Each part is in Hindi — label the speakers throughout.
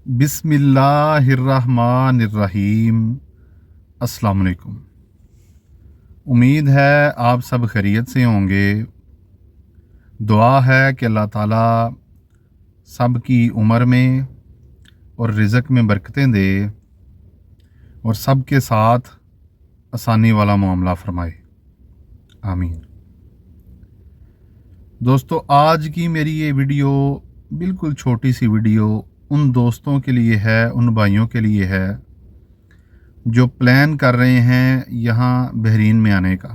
Speaker 1: बिस्मिल्लाहिर्रहमानिर्रहीम। अस्सलाम वालेकुम। उम्मीद है आप सब खैरियत से होंगे। दुआ है कि अल्लाह ताला सब की उम्र में और रिज़्क़ में बरकतें दे और सब के साथ आसानी वाला मामला फरमाए, आमीन। दोस्तों, आज की मेरी ये वीडियो बिल्कुल छोटी सी वीडियो उन दोस्तों के लिए है, उन भाइयों के लिए है जो प्लान कर रहे हैं यहाँ बहरीन में आने का।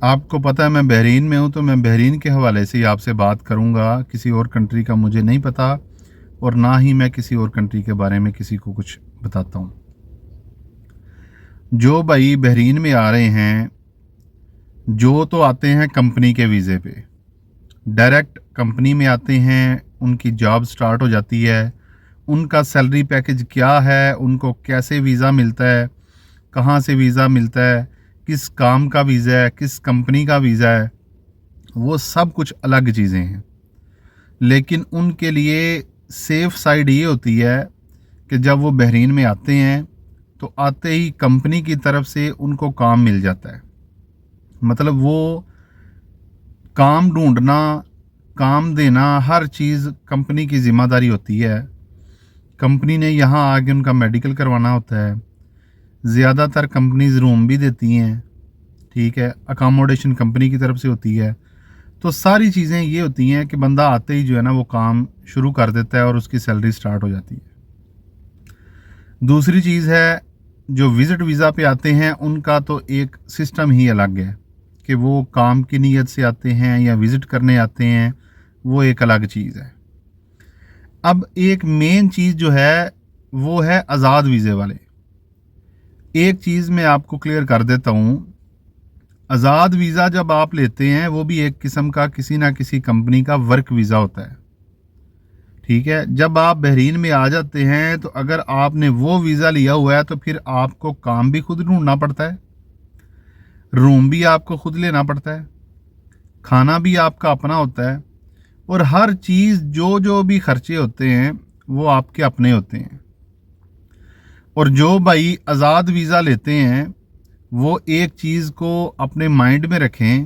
Speaker 1: आपको पता है मैं बहरीन में हूँ, तो मैं बहरीन के हवाले से ही आपसे बात करूँगा। किसी और कंट्री का मुझे नहीं पता और ना ही मैं किसी और कंट्री के बारे में किसी को कुछ बताता हूँ। जो भाई बहरीन में आ रहे हैं, जो तो आते हैं कंपनी के वीज़े पे, डायरेक्ट कंपनी में आते हैं, उनकी जॉब स्टार्ट हो जाती है। उनका सैलरी पैकेज क्या है, उनको कैसे वीज़ा मिलता है, कहाँ से वीज़ा मिलता है, किस काम का वीज़ा है, किस कंपनी का वीज़ा है, वो सब कुछ अलग चीज़ें हैं। लेकिन उनके लिए सेफ़ साइड ये होती है कि जब वो बहरीन में आते हैं तो आते ही कंपनी की तरफ से उनको काम मिल जाता है। मतलब वो काम ढूंढना, काम देना, हर चीज़ कंपनी की ज़िम्मेदारी होती है। कंपनी ने यहाँ आके उनका मेडिकल करवाना होता है। ज़्यादातर कंपनीज़ रूम भी देती हैं, ठीक है, अकोमोडेशन कंपनी की तरफ से होती है। तो सारी चीज़ें ये होती हैं कि बंदा आते ही जो है ना वो काम शुरू कर देता है और उसकी सैलरी स्टार्ट हो जाती है। दूसरी चीज़ है, जो विज़िट वीज़ा पे आते हैं उनका तो एक सिस्टम ही अलग है कि वो काम की नीयत से आते हैं या विज़िट करने आते हैं, वो एक अलग चीज़ है। अब एक मेन चीज़ जो है वो है आज़ाद वीज़े वाले। एक चीज़ मैं आपको क्लियर कर देता हूँ, आज़ाद वीज़ा जब आप लेते हैं वो भी एक किस्म का किसी ना किसी कंपनी का वर्क वीज़ा होता है, ठीक है। जब आप बहरीन में आ जाते हैं तो अगर आपने वो वीज़ा लिया हुआ है तो फिर आपको काम भी खुद ढूंढना पड़ता है, रूम भी आपको खुद लेना पड़ता है, खाना भी आपका अपना होता है और हर चीज़ जो जो भी खर्चे होते हैं वो आपके अपने होते हैं। और जो भाई आज़ाद वीज़ा लेते हैं वो एक चीज़ को अपने माइंड में रखें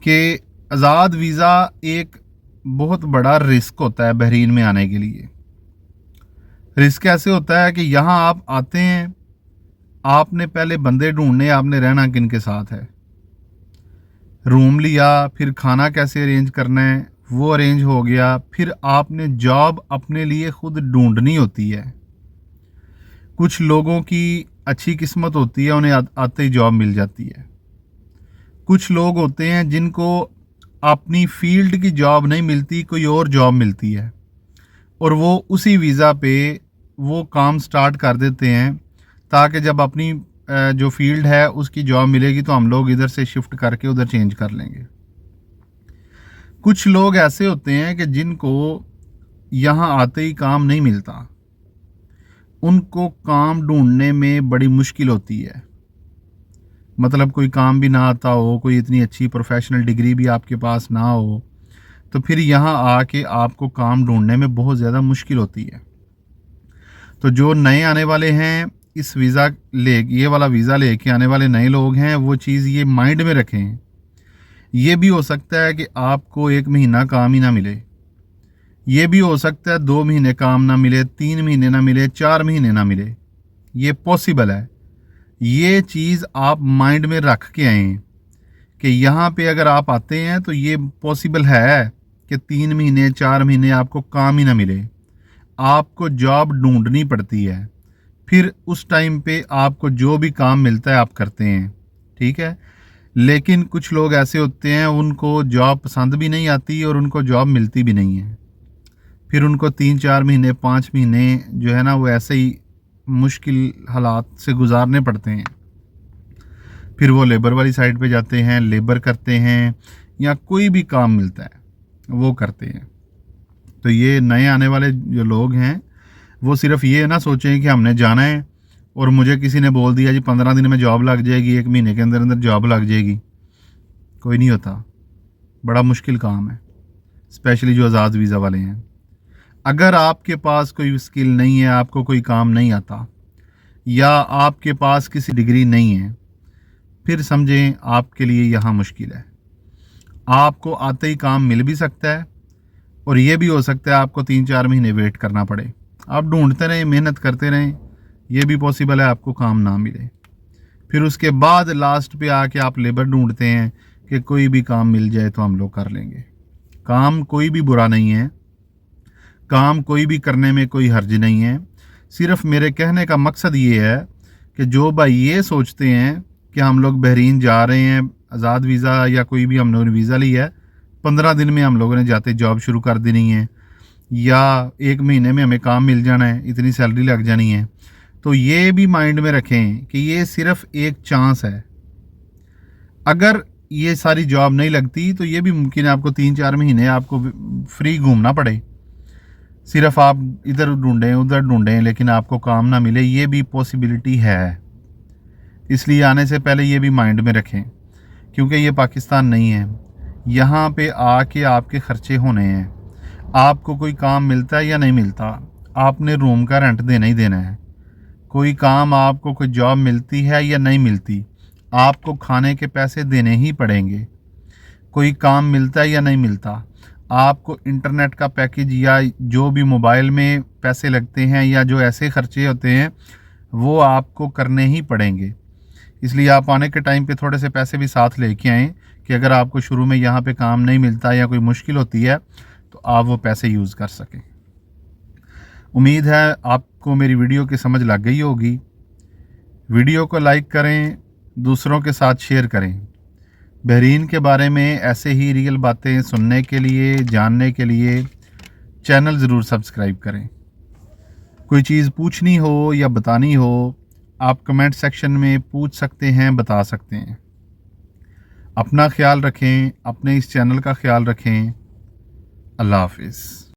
Speaker 1: कि आज़ाद वीज़ा एक बहुत बड़ा रिस्क होता है बहरीन में आने के लिए। रिस्क ऐसे होता है कि यहाँ आप आते हैं, आपने पहले बंदे ढूंढने, आपने रहना किन के साथ है, रूम लिया, फिर खाना कैसे अरेंज करना है वो अरेंज हो गया, फिर आपने जॉब अपने लिए खुद ढूंढनी होती है। कुछ लोगों की अच्छी किस्मत होती है, उन्हें आते ही जॉब मिल जाती है। कुछ लोग होते हैं जिनको अपनी फील्ड की जॉब नहीं मिलती, कोई और जॉब मिलती है और वो उसी वीज़ा पे वो काम स्टार्ट कर देते हैं ताकि जब अपनी जो फील्ड है उसकी जॉब मिलेगी तो हम लोग इधर से शिफ्ट करके उधर चेंज कर लेंगे। कुछ लोग ऐसे होते हैं कि जिनको यहाँ आते ही काम नहीं मिलता, उनको काम ढूंढने में बड़ी मुश्किल होती है। मतलब कोई काम भी ना आता हो, कोई इतनी अच्छी प्रोफेशनल डिग्री भी आपके पास ना हो, तो फिर यहाँ आके आपको काम ढूंढने में बहुत ज़्यादा मुश्किल होती है। तो जो नए आने वाले हैं, इस वीज़ा ये वाला वीज़ा लेके आने वाले नए लोग हैं, वो चीज़ ये माइंड में रखें। ये भी हो सकता है कि आपको 1 महीना काम ही ना मिले, ये भी हो सकता है 2 महीने काम ना मिले, 3 महीने ना मिले, 4 महीने ना मिले, ये पॉसिबल है। ये चीज़ आप माइंड में रख के आएँ कि यहाँ पे अगर आप आते हैं तो ये पॉसिबल है कि 3 महीने 4 महीने आपको काम ही ना मिले, आपको जॉब ढूंढनी पड़ती है। फिर उस टाइम पे आपको जो भी काम मिलता है आप करते हैं, ठीक है। लेकिन कुछ लोग ऐसे होते हैं उनको जॉब पसंद भी नहीं आती और उनको जॉब मिलती भी नहीं है। फिर उनको 3-4 महीने 5 महीने जो है ना वो ऐसे ही मुश्किल हालात से गुजारने पड़ते हैं। फिर वो लेबर वाली साइड पे जाते हैं, लेबर करते हैं या कोई भी काम मिलता है वो करते हैं। तो ये नए आने वाले जो लोग हैं वो सिर्फ ये ना सोचें कि हमने जाना है और मुझे किसी ने बोल दिया जी 15 दिन में जॉब लग जाएगी, 1 महीने के अंदर अंदर जॉब लग जाएगी। कोई नहीं होता, बड़ा मुश्किल काम है, स्पेशली जो आज़ाद वीज़ा वाले हैं। अगर आपके पास कोई स्किल नहीं है, आपको कोई काम नहीं आता, या आपके पास किसी डिग्री नहीं है, फिर समझें आपके लिए यहाँ मुश्किल है। आपको आते ही काम मिल भी सकता है और ये भी हो सकता है आपको 3-4 महीने वेट करना पड़े। आप ढूंढते रहें, मेहनत करते रहें, ये भी पॉसिबल है आपको काम ना मिले। फिर उसके बाद लास्ट पे आके आप लेबर ढूंढते हैं कि कोई भी काम मिल जाए तो हम लोग कर लेंगे। काम कोई भी बुरा नहीं है, काम कोई भी करने में कोई हर्ज नहीं है। सिर्फ मेरे कहने का मकसद ये है कि जो भाई ये सोचते हैं कि हम लोग बहरीन जा रहे हैं, आज़ाद वीज़ा या कोई भी हम लोगों ने वीज़ा लिया है, 15 दिन में हम लोगों ने जाते जॉब शुरू कर देनी है, या 1 महीने में हमें काम मिल जाना है, इतनी सैलरी लग जानी है, तो ये भी माइंड में रखें कि ये सिर्फ एक चांस है। अगर ये सारी जॉब नहीं लगती तो ये भी मुमकिन है आपको 3-4 महीने आपको फ्री घूमना पड़े, सिर्फ आप इधर ढूंढें उधर ढूंढें लेकिन आपको काम ना मिले, ये भी पॉसिबिलिटी है। इसलिए आने से पहले ये भी माइंड में रखें, क्योंकि ये पाकिस्तान नहीं है। यहाँ पे आके आपके खर्चे होने हैं। आपको कोई काम मिलता है या नहीं मिलता, आपने रूम का रेंट देना ही देना है। कोई काम, आपको कोई जॉब मिलती है या नहीं मिलती, आपको खाने के पैसे देने ही पड़ेंगे। कोई काम मिलता है या नहीं मिलता, आपको इंटरनेट का पैकेज या जो भी मोबाइल में पैसे लगते हैं या जो ऐसे खर्चे होते हैं वो आपको करने ही पड़ेंगे। इसलिए आप आने के टाइम पे थोड़े से पैसे भी साथ लेके आएँ कि अगर आपको शुरू में यहाँ पे काम नहीं मिलता या कोई मुश्किल होती है तो आप वो पैसे यूज़ कर सकें। उम्मीद है आपको मेरी वीडियो की समझ लग गई होगी। वीडियो को लाइक करें, दूसरों के साथ शेयर करें। बहरीन के बारे में ऐसे ही रियल बातें सुनने के लिए, जानने के लिए चैनल ज़रूर सब्सक्राइब करें। कोई चीज़ पूछनी हो या बतानी हो, आप कमेंट सेक्शन में पूछ सकते हैं, बता सकते हैं। अपना ख्याल रखें, अपने इस चैनल का ख्याल रखें। अल्लाह हाफिज़।